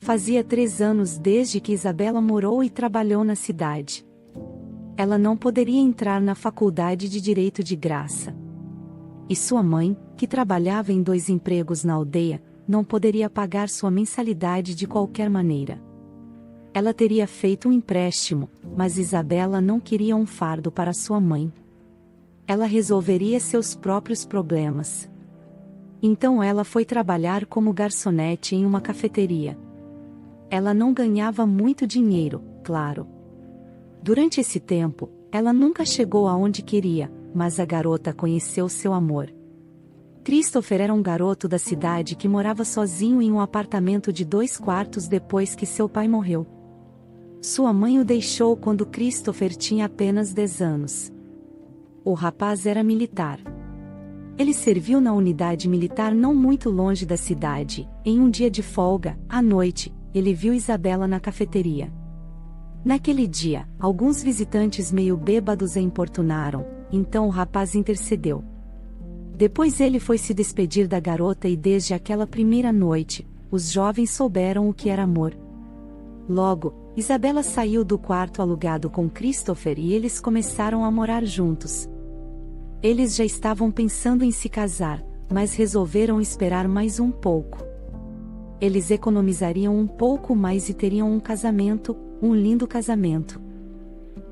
Fazia 3 anos desde que Isabela morou e trabalhou na cidade. Ela não poderia entrar na faculdade de Direito de graça. E sua mãe, que trabalhava em 2 empregos na aldeia, não poderia pagar sua mensalidade de qualquer maneira. Ela teria feito um empréstimo, mas Isabela não queria um fardo para sua mãe. Ela resolveria seus próprios problemas. Então ela foi trabalhar como garçonete em uma cafeteria. Ela não ganhava muito dinheiro, claro. Durante esse tempo, ela nunca chegou aonde queria, mas a garota conheceu seu amor. Christopher era um garoto da cidade que morava sozinho em um apartamento de 2 quartos depois que seu pai morreu. Sua mãe o deixou quando Christopher tinha apenas 10 anos. O rapaz era militar. Ele serviu na unidade militar não muito longe da cidade. Em um dia de folga, à noite, ele viu Isabela na cafeteria. Naquele dia, alguns visitantes meio bêbados a importunaram, então o rapaz intercedeu. Depois ele foi se despedir da garota e desde aquela primeira noite, os jovens souberam o que era amor. Logo, Isabela saiu do quarto alugado com Christopher e eles começaram a morar juntos. Eles já estavam pensando em se casar, mas resolveram esperar mais um pouco. Eles economizariam um pouco mais e teriam um casamento, um lindo casamento.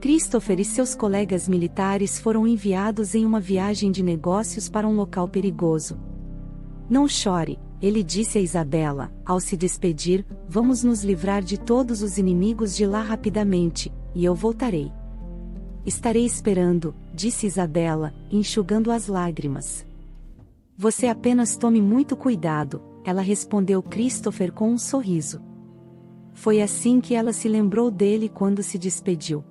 Christopher e seus colegas militares foram enviados em uma viagem de negócios para um local perigoso. Não chore, ele disse a Isabela, ao se despedir, vamos nos livrar de todos os inimigos de lá rapidamente, e eu voltarei. Estarei esperando, disse Isabela, enxugando as lágrimas. Você apenas tome muito cuidado, ela respondeu Christopher com um sorriso. Foi assim que ela se lembrou dele quando se despediu.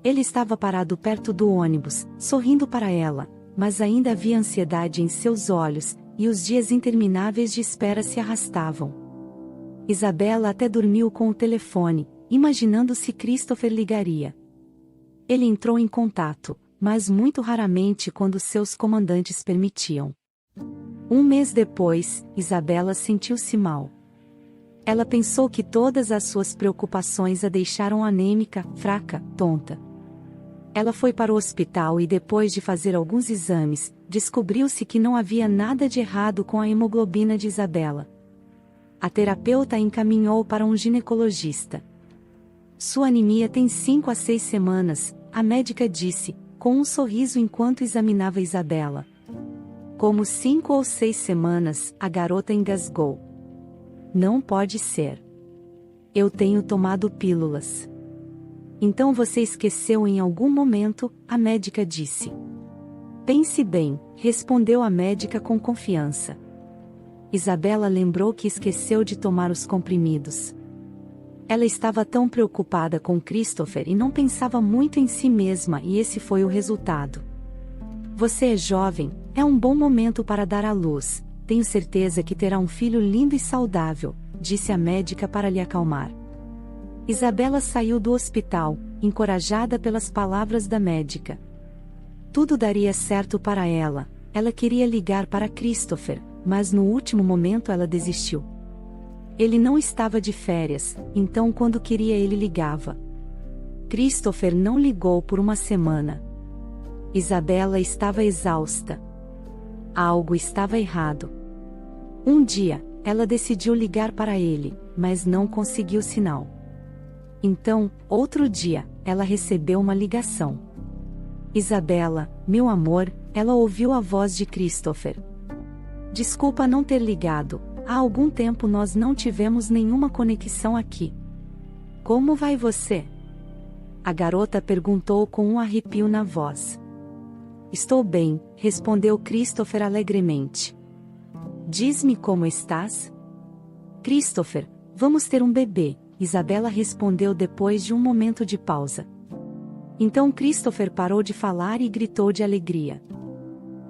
Ele estava parado perto do ônibus, sorrindo para ela, mas ainda havia ansiedade em seus olhos, e os dias intermináveis de espera se arrastavam. Isabela até dormiu com o telefone, imaginando se Christopher ligaria. Ele entrou em contato, mas muito raramente quando seus comandantes permitiam. Um mês depois, Isabela sentiu-se mal. Ela pensou que todas as suas preocupações a deixaram anêmica, fraca, tonta. Ela foi para o hospital e depois de fazer alguns exames, descobriu-se que não havia nada de errado com a hemoglobina de Isabela. A terapeuta a encaminhou para um ginecologista. Sua anemia tem 5 a 6 semanas, a médica disse, com um sorriso enquanto examinava Isabela. Como 5 ou 6 semanas, a garota engasgou. Não pode ser. Eu tenho tomado pílulas. Então você esqueceu em algum momento, a médica disse. Pense bem, respondeu a médica com confiança. Isabela lembrou que esqueceu de tomar os comprimidos. Ela estava tão preocupada com Christopher e não pensava muito em si mesma e esse foi o resultado. Você é jovem, é um bom momento para dar à luz, tenho certeza que terá um filho lindo e saudável, disse a médica para lhe acalmar. Isabela saiu do hospital, encorajada pelas palavras da médica. Tudo daria certo para ela, ela queria ligar para Christopher, mas no último momento ela desistiu. Ele não estava de férias, então quando queria ele ligava. Christopher não ligou por uma semana. Isabela estava exausta. Algo estava errado. Um dia, ela decidiu ligar para ele, mas não conseguiu sinal. Então, outro dia, ela recebeu uma ligação. Isabela, meu amor, ela ouviu a voz de Christopher. Desculpa não ter ligado, há algum tempo nós não tivemos nenhuma conexão aqui. Como vai você? A garota perguntou com um arrepio na voz. Estou bem, respondeu Christopher alegremente. Diz-me como estás? Christopher, vamos ter um bebê, Isabela respondeu depois de um momento de pausa. Então Christopher parou de falar e gritou de alegria.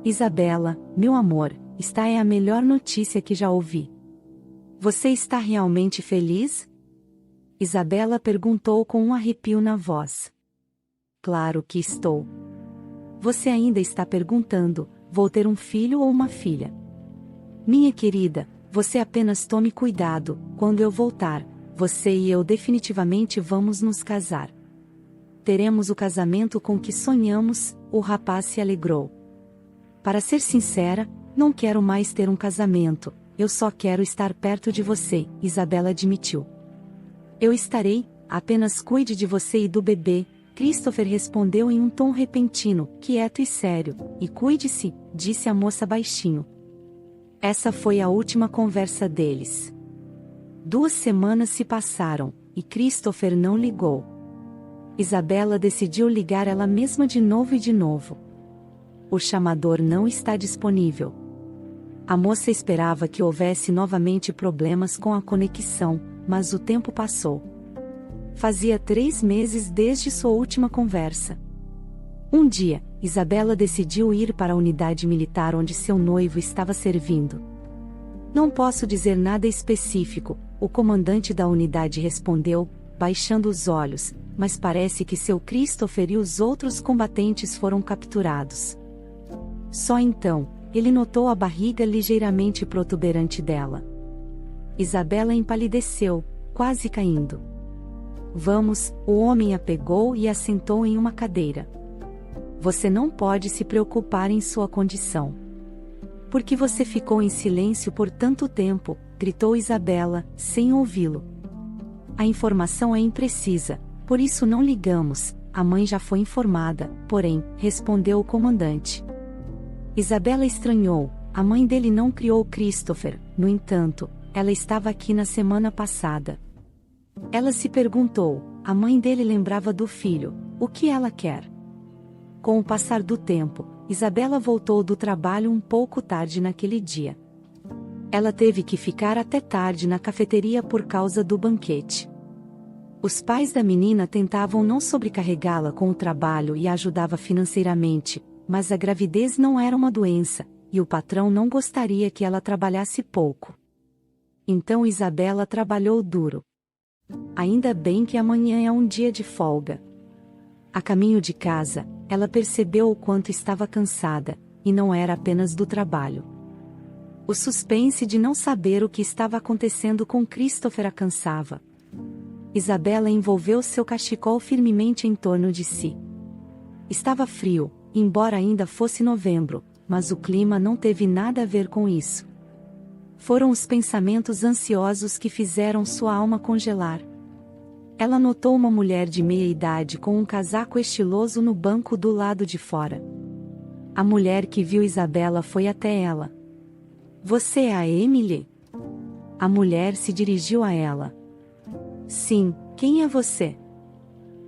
Isabela, meu amor, esta é a melhor notícia que já ouvi. Você está realmente feliz? Isabela perguntou com um arrepio na voz. Claro que estou. Você ainda está perguntando, vou ter um filho ou uma filha? Minha querida, Você apenas tome cuidado, quando eu voltar, você e eu definitivamente vamos nos casar. Teremos o casamento com que sonhamos, o rapaz se alegrou. Para ser sincera, não quero mais ter um casamento, eu só quero estar perto de você, Isabela admitiu. Eu estarei, apenas cuide de você e do bebê, Christopher respondeu em um tom repentino, quieto e sério, e cuide-se, disse a moça baixinho. Essa foi a última conversa deles. 2 semanas se passaram, e Christopher não ligou. Isabela decidiu ligar ela mesma de novo e de novo. O chamador não está disponível. A moça esperava que houvesse novamente problemas com a conexão, mas o tempo passou. Fazia 3 meses desde sua última conversa. Um dia, Isabela decidiu ir para a unidade militar onde seu noivo estava servindo. Não posso dizer nada específico, o comandante da unidade respondeu, baixando os olhos, mas parece que seu Christopher e os outros combatentes foram capturados. Só então, ele notou a barriga ligeiramente protuberante dela. Isabela empalideceu, quase caindo. Vamos, o homem a pegou e a sentou em uma cadeira. Você não pode se preocupar em sua condição. Por que você ficou em silêncio por tanto tempo? Gritou Isabela, sem ouvi-lo. A informação é imprecisa, por isso não ligamos, a mãe já foi informada, porém, respondeu o comandante. Isabela estranhou, a mãe dele não criou Christopher, no entanto, ela estava aqui na semana passada. Ela se perguntou, a mãe dele lembrava do filho, o que ela quer? Com o passar do tempo, Isabela voltou do trabalho um pouco tarde naquele dia. Ela teve que ficar até tarde na cafeteria por causa do banquete. Os pais da menina tentavam não sobrecarregá-la com o trabalho e a ajudava financeiramente, mas a gravidez não era uma doença, e o patrão não gostaria que ela trabalhasse pouco. Então Isabela trabalhou duro. Ainda bem que amanhã é um dia de folga. A caminho de casa, ela percebeu o quanto estava cansada, e não era apenas do trabalho. O suspense de não saber o que estava acontecendo com Christopher a cansava. Isabela envolveu seu cachecol firmemente em torno de si. Estava frio, embora ainda fosse novembro, mas o clima não teve nada a ver com isso. Foram os pensamentos ansiosos que fizeram sua alma congelar. Ela notou uma mulher de meia-idade com um casaco estiloso no banco do lado de fora. A mulher que viu Isabela foi até ela. Você é a Emily? A mulher se dirigiu a ela. Sim, quem é você?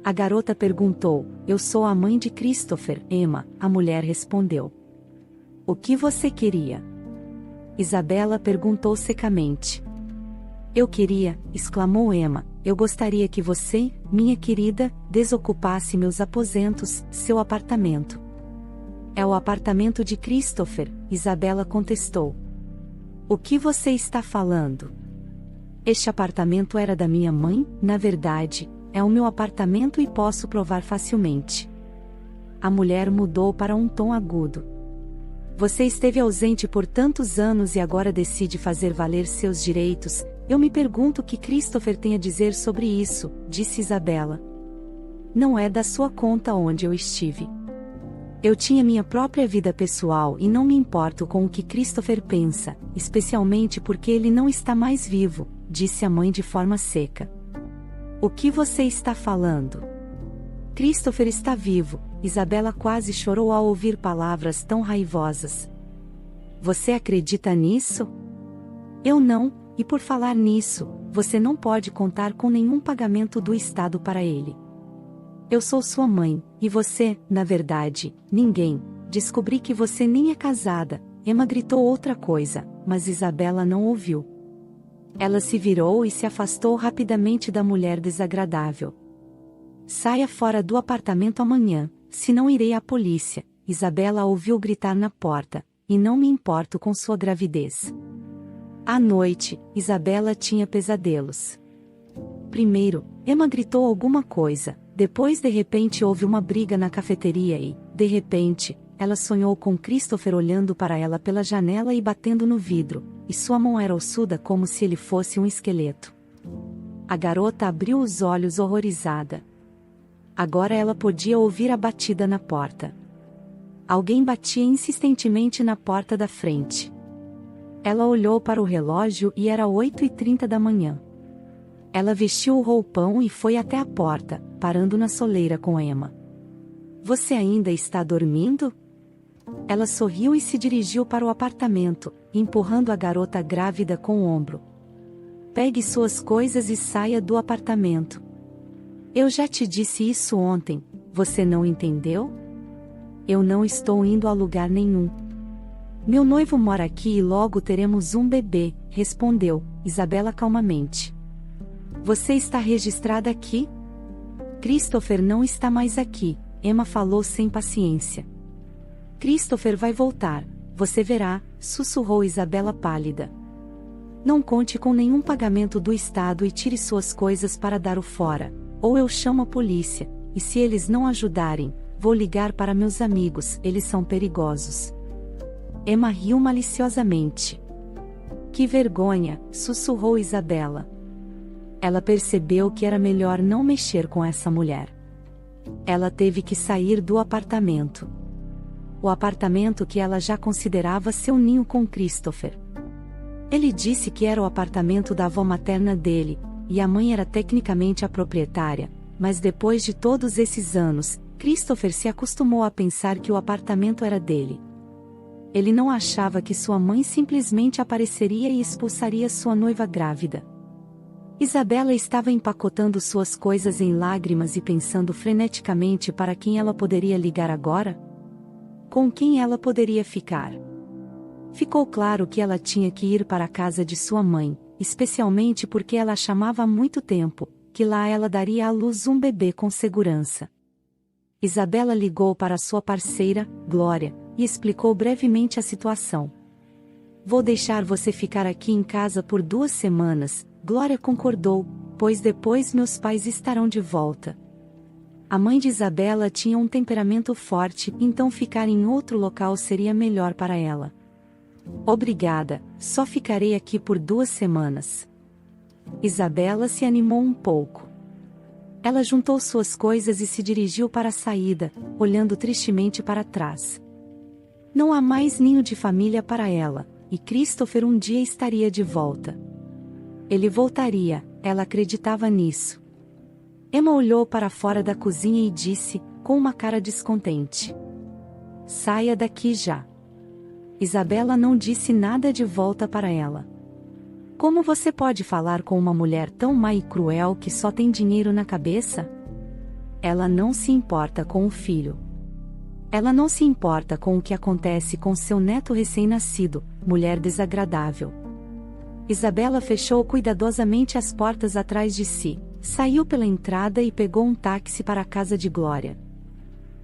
A garota perguntou, eu sou a mãe de Christopher, Emma, a mulher respondeu. O que você queria? Isabela perguntou secamente. Eu queria, exclamou Emma, eu gostaria que você, minha querida, desocupasse meus aposentos, seu apartamento. É o apartamento de Christopher, Isabela contestou. O que você está falando? Este apartamento era da minha mãe, na verdade, é o meu apartamento e posso provar facilmente. A mulher mudou para um tom agudo. Você esteve ausente por tantos anos e agora decide fazer valer seus direitos. Eu me pergunto o que Christopher tem a dizer sobre isso, disse Isabela. Não é da sua conta onde eu estive. Eu tinha minha própria vida pessoal e não me importo com o que Christopher pensa, especialmente porque ele não está mais vivo, disse a mãe de forma seca. O que você está falando? Christopher está vivo, Isabela quase chorou ao ouvir palavras tão raivosas. Você acredita nisso? Eu não, e por falar nisso, você não pode contar com nenhum pagamento do Estado para ele. Eu sou sua mãe, e você, na verdade, ninguém. Descobri que você nem é casada. Emma gritou outra coisa, mas Isabela não ouviu. Ela se virou e se afastou rapidamente da mulher desagradável. Saia fora do apartamento amanhã, senão irei à polícia. Isabela ouviu gritar na porta, e não me importo com sua gravidez. À noite, Isabela tinha pesadelos. Primeiro, Emma gritou alguma coisa, depois de repente houve uma briga na cafeteria e, de repente, ela sonhou com Christopher olhando para ela pela janela e batendo no vidro. e sua mão era ossuda como se ele fosse um esqueleto. A garota abriu os olhos horrorizada. Agora ela podia ouvir a batida na porta. Alguém batia insistentemente na porta da frente. Ela olhou para o relógio e era 8h30 da manhã. Ela vestiu o roupão e foi até a porta, parando na soleira com Emma. Você ainda está dormindo? Ela sorriu e se dirigiu para o apartamento, empurrando a garota grávida com o ombro. Pegue suas coisas e saia do apartamento. Eu já te disse isso ontem, você não entendeu? Eu não estou indo a lugar nenhum. Meu noivo mora aqui e logo teremos um bebê, respondeu Isabela calmamente. Você está registrada aqui? Christopher não está mais aqui, Emma falou sem paciência. Christopher vai voltar, você verá, sussurrou Isabela pálida. Não conte com nenhum pagamento do Estado e tire suas coisas para dar o fora, ou eu chamo a polícia, e se eles não ajudarem, vou ligar para meus amigos, eles são perigosos. Emma riu maliciosamente. Que vergonha, sussurrou Isabela. Ela percebeu que era melhor não mexer com essa mulher. Ela teve que sair do apartamento. O apartamento que ela já considerava seu ninho com Christopher. Ele disse que era o apartamento da avó materna dele, e a mãe era tecnicamente a proprietária, mas depois de todos esses anos, Christopher se acostumou a pensar que o apartamento era dele. Ele não achava que sua mãe simplesmente apareceria e expulsaria sua noiva grávida. Isabela estava empacotando suas coisas em lágrimas e pensando freneticamente para quem ela poderia ligar agora? Com quem ela poderia ficar? Ficou claro que ela tinha que ir para a casa de sua mãe, especialmente porque ela a chamava há muito tempo, que lá ela daria à luz um bebê com segurança. Isabela ligou para sua parceira, Glória, e explicou brevemente a situação. Vou deixar você ficar aqui em casa por 2 semanas, Glória concordou, pois depois meus pais estarão de volta. A mãe de Isabela tinha um temperamento forte, então ficar em outro local seria melhor para ela. Obrigada, só ficarei aqui por 2 semanas. Isabela se animou um pouco. Ela juntou suas coisas e se dirigiu para a saída, olhando tristemente para trás. Não há mais ninho de família para ela, e Christopher um dia estaria de volta. Ele voltaria, ela acreditava nisso. Emma olhou para fora da cozinha e disse, com uma cara descontente. Saia daqui já. Isabela não disse nada de volta para ela. Como você pode falar com uma mulher tão má e cruel que só tem dinheiro na cabeça? Ela não se importa com o filho. Ela não se importa com o que acontece com seu neto recém-nascido, mulher desagradável. Isabela fechou cuidadosamente as portas atrás de si, saiu pela entrada e pegou um táxi para a casa de Glória.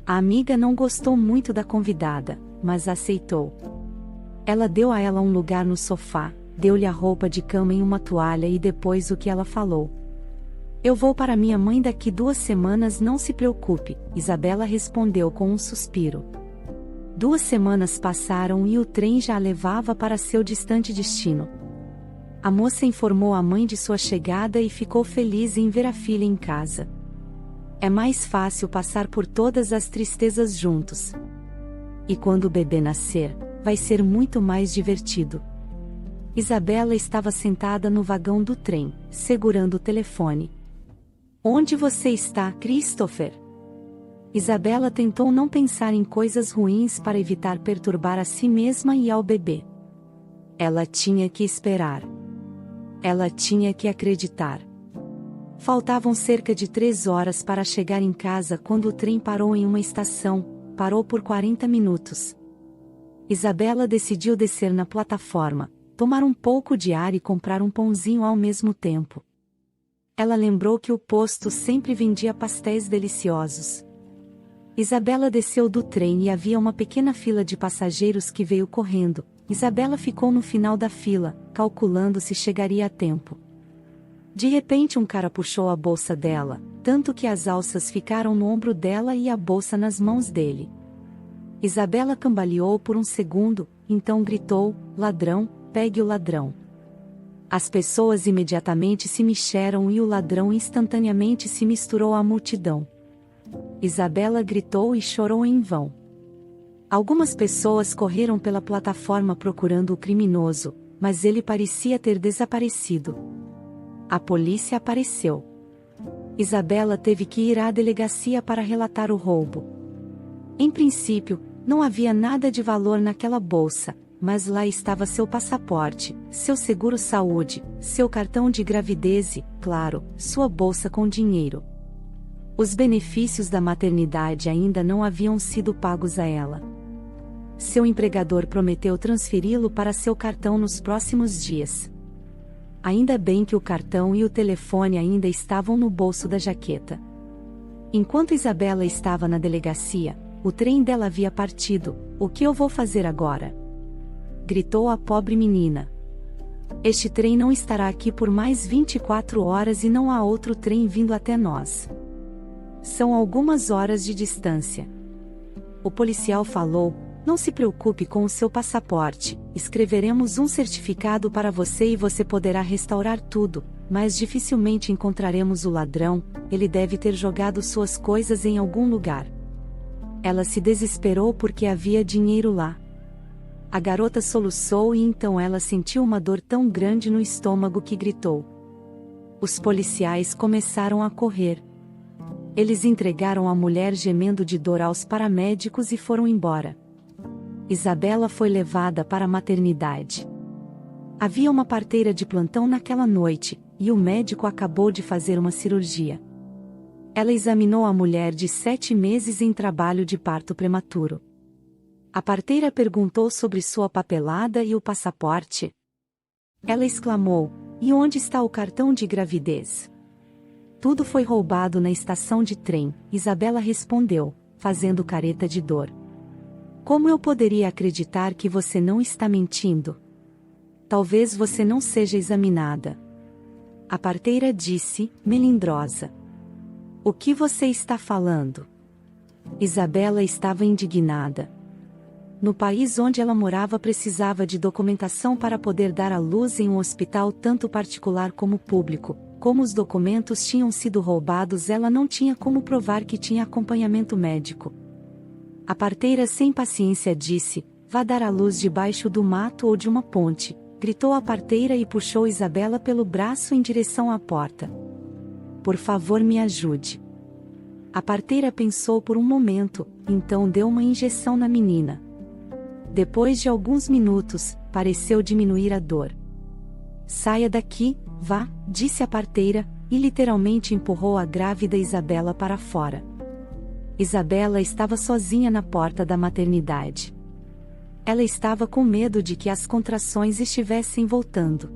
A amiga não gostou muito da convidada, mas aceitou. Ela deu a ela um lugar no sofá, deu-lhe a roupa de cama em uma toalha e depois o que ela falou. Eu vou para minha mãe daqui 2 semanas, não se preocupe, Isabela respondeu com um suspiro. 2 semanas passaram e o trem já a levava para seu distante destino. A moça informou a mãe de sua chegada e ficou feliz em ver a filha em casa. É mais fácil passar por todas as tristezas juntos. E quando o bebê nascer, vai ser muito mais divertido. Isabela estava sentada no vagão do trem, segurando o telefone. Onde você está, Christopher? Isabela tentou não pensar em coisas ruins para evitar perturbar a si mesma e ao bebê. Ela tinha que esperar. Ela tinha que acreditar. Faltavam cerca de 3 horas para chegar em casa quando o trem parou em uma estação, parou por 40 minutos. Isabela decidiu descer na plataforma, tomar um pouco de ar e comprar um pãozinho ao mesmo tempo. Ela lembrou que o posto sempre vendia pastéis deliciosos. Isabela desceu do trem e havia uma pequena fila de passageiros que veio correndo. Isabela ficou no final da fila, calculando se chegaria a tempo. De repente um cara puxou a bolsa dela, tanto que as alças ficaram no ombro dela e a bolsa nas mãos dele. Isabela cambaleou por um segundo, então gritou, ladrão, pegue o ladrão. As pessoas imediatamente se mexeram e o ladrão instantaneamente se misturou à multidão. Isabela gritou e chorou em vão. Algumas pessoas correram pela plataforma procurando o criminoso, mas ele parecia ter desaparecido. A polícia apareceu. Isabela teve que ir à delegacia para relatar o roubo. Em princípio, não havia nada de valor naquela bolsa, mas lá estava seu passaporte, seu seguro-saúde, seu cartão de gravidez e, claro, sua bolsa com dinheiro. Os benefícios da maternidade ainda não haviam sido pagos a ela. Seu empregador prometeu transferi-lo para seu cartão nos próximos dias. Ainda bem que o cartão e o telefone ainda estavam no bolso da jaqueta. Enquanto Isabela estava na delegacia, o trem dela havia partido. O que eu vou fazer agora? Gritou a pobre menina. Este trem não estará aqui por mais 24 horas e não há outro trem vindo até nós. São algumas horas de distância. O policial falou: não se preocupe com o seu passaporte, escreveremos um certificado para você e você poderá restaurar tudo, mas dificilmente encontraremos o ladrão, ele deve ter jogado suas coisas em algum lugar. Ela se desesperou porque havia dinheiro lá. A garota soluçou e então ela sentiu uma dor tão grande no estômago que gritou. Os policiais começaram a correr. Eles entregaram a mulher gemendo de dor aos paramédicos e foram embora. Isabela foi levada para a maternidade. Havia uma parteira de plantão naquela noite, e o médico acabou de fazer uma cirurgia. Ela examinou a mulher de 7 meses em trabalho de parto prematuro. A parteira perguntou sobre sua papelada e o passaporte. Ela exclamou: e onde está o cartão de gravidez? Tudo foi roubado na estação de trem, Isabela respondeu, fazendo careta de dor. Como eu poderia acreditar que você não está mentindo? Talvez você não seja examinada. A parteira disse, melindrosa. O que você está falando? Isabela estava indignada. No país onde ela morava precisava de documentação para poder dar à luz em um hospital tanto particular como público. Como os documentos tinham sido roubados, ela não tinha como provar que tinha acompanhamento médico. A parteira sem paciência disse: vá dar à luz debaixo do mato ou de uma ponte, gritou a parteira e puxou Isabela pelo braço em direção à porta. Por favor, me ajude. A parteira pensou por um momento, então deu uma injeção na menina. Depois de alguns minutos, pareceu diminuir a dor. Saia daqui, vá, disse a parteira, e literalmente empurrou a grávida Isabela para fora. Isabela estava sozinha na porta da maternidade. Ela estava com medo de que as contrações estivessem voltando.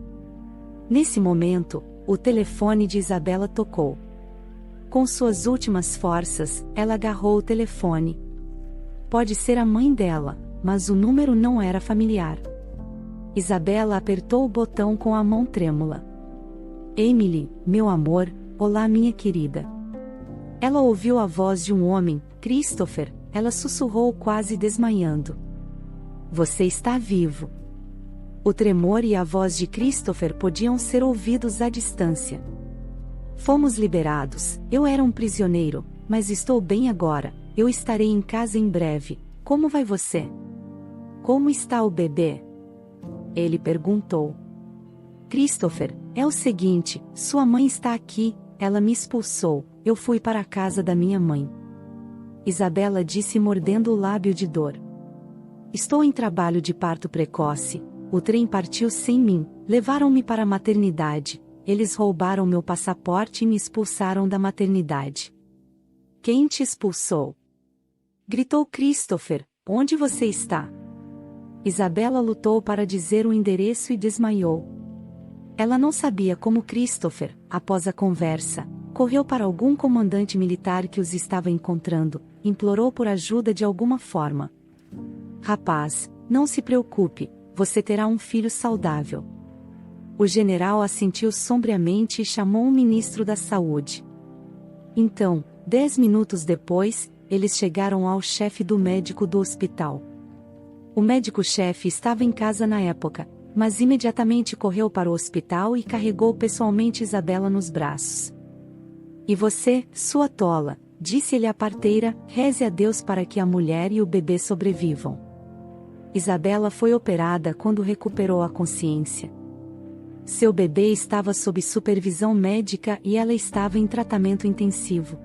Nesse momento, o telefone de Isabela tocou. Com suas últimas forças, ela agarrou o telefone. Pode ser a mãe dela, mas o número não era familiar. Isabela apertou o botão com a mão trêmula. Emily, meu amor, olá minha querida. Ela ouviu a voz de um homem, Christopher, ela sussurrou quase desmaiando. Você está vivo. O tremor e a voz de Christopher podiam ser ouvidos à distância. Fomos liberados, eu era um prisioneiro, mas estou bem agora, eu estarei em casa em breve. Como vai você? Como está o bebê? Ele perguntou. Christopher, é o seguinte, sua mãe está aqui, ela me expulsou, eu fui para a casa da minha mãe. Isabela disse mordendo o lábio de dor. Estou em trabalho de parto precoce, o trem partiu sem mim, levaram-me para a maternidade, eles roubaram meu passaporte e me expulsaram da maternidade. Quem te expulsou? Gritou Christopher, onde você está? Isabela lutou para dizer o endereço e desmaiou. Ela não sabia como Christopher, após a conversa, correu para algum comandante militar que os estava encontrando, implorou por ajuda de alguma forma. Rapaz, não se preocupe, você terá um filho saudável. O general assentiu sombriamente e chamou um ministro da saúde. Então, 10 minutos depois, eles chegaram ao chefe do médico do hospital. O médico-chefe estava em casa na época, mas imediatamente correu para o hospital e carregou pessoalmente Isabela nos braços. E você, sua tola, disse-lhe a parteira, reze a Deus para que a mulher e o bebê sobrevivam. Isabela foi operada quando recuperou a consciência. Seu bebê estava sob supervisão médica e ela estava em tratamento intensivo.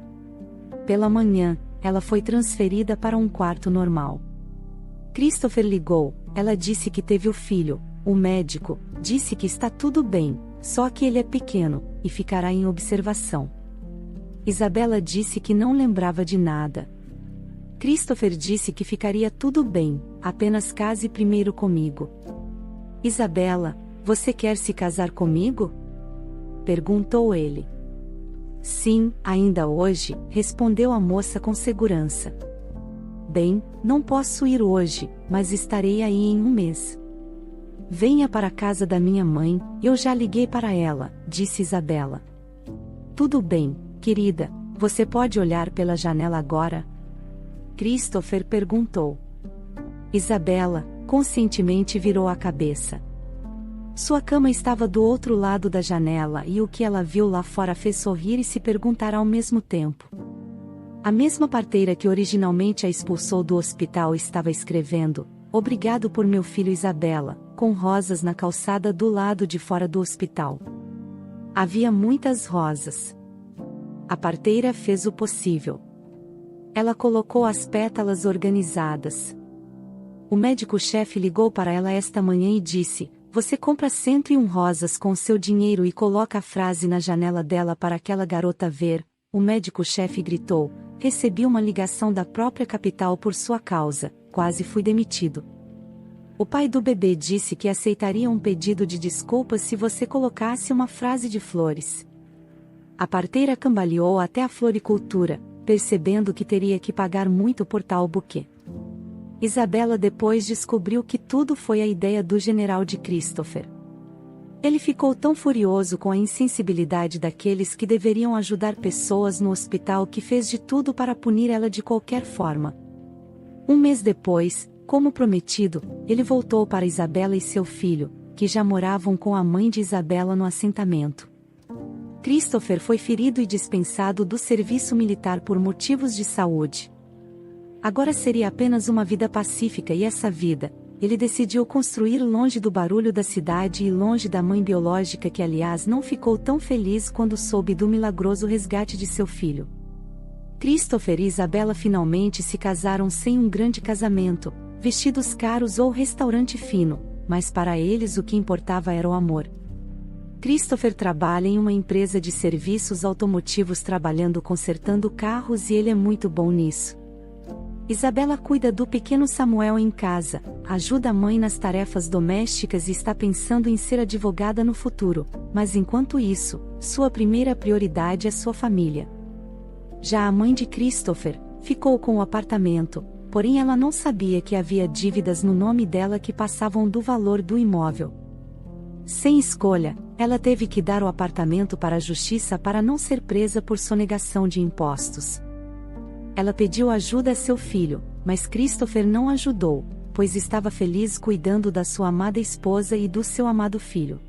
Pela manhã, ela foi transferida para um quarto normal. Christopher ligou, ela disse que teve o filho, o médico disse que está tudo bem, só que ele é pequeno, e ficará em observação. Isabela disse que não lembrava de nada. Christopher disse que ficaria tudo bem, apenas case primeiro comigo. Isabela, você quer se casar comigo? Perguntou ele. Sim, ainda hoje, respondeu a moça com segurança. Bem, não posso ir hoje, mas estarei aí em um mês. Venha para a casa da minha mãe, eu já liguei para ela, disse Isabela. Tudo bem, querida, você pode olhar pela janela agora? Christopher perguntou. Isabela, conscientemente virou a cabeça. Sua cama estava do outro lado da janela e o que ela viu lá fora fez sorrir e se perguntar ao mesmo tempo. A mesma parteira que originalmente a expulsou do hospital estava escrevendo, "Obrigado por meu filho Isabela", com rosas na calçada do lado de fora do hospital. Havia muitas rosas. A parteira fez o possível. Ela colocou as pétalas organizadas. O médico-chefe ligou para ela esta manhã e disse: "Você compra 101 rosas com seu dinheiro e coloca a frase na janela dela para aquela garota ver." O médico-chefe gritou: "Recebi uma ligação da própria capital por sua causa, quase fui demitido." O pai do bebê disse que aceitaria um pedido de desculpas se você colocasse uma frase de flores. A parteira cambaleou até a floricultura, percebendo que teria que pagar muito por tal buquê. Isabela depois descobriu que tudo foi a ideia do general de Christopher. Ele ficou tão furioso com a insensibilidade daqueles que deveriam ajudar pessoas no hospital que fez de tudo para punir ela de qualquer forma. Um mês depois, como prometido, ele voltou para Isabela e seu filho, que já moravam com a mãe de Isabela no assentamento. Christopher foi ferido e dispensado do serviço militar por motivos de saúde. Agora seria apenas uma vida pacífica e essa vida, ele decidiu construir longe do barulho da cidade e longe da mãe biológica que aliás não ficou tão feliz quando soube do milagroso resgate de seu filho. Christopher e Isabela finalmente se casaram sem um grande casamento, vestidos caros ou restaurante fino, mas para eles o que importava era o amor. Christopher trabalha em uma empresa de serviços automotivos consertando carros e ele é muito bom nisso. Isabela cuida do pequeno Samuel em casa, ajuda a mãe nas tarefas domésticas e está pensando em ser advogada no futuro, mas enquanto isso, sua primeira prioridade é sua família. Já a mãe de Christopher ficou com o apartamento, porém ela não sabia que havia dívidas no nome dela que passavam do valor do imóvel. Sem escolha, ela teve que dar o apartamento para a justiça para não ser presa por sonegação de impostos. Ela pediu ajuda a seu filho, mas Christopher não ajudou, pois estava feliz cuidando da sua amada esposa e do seu amado filho.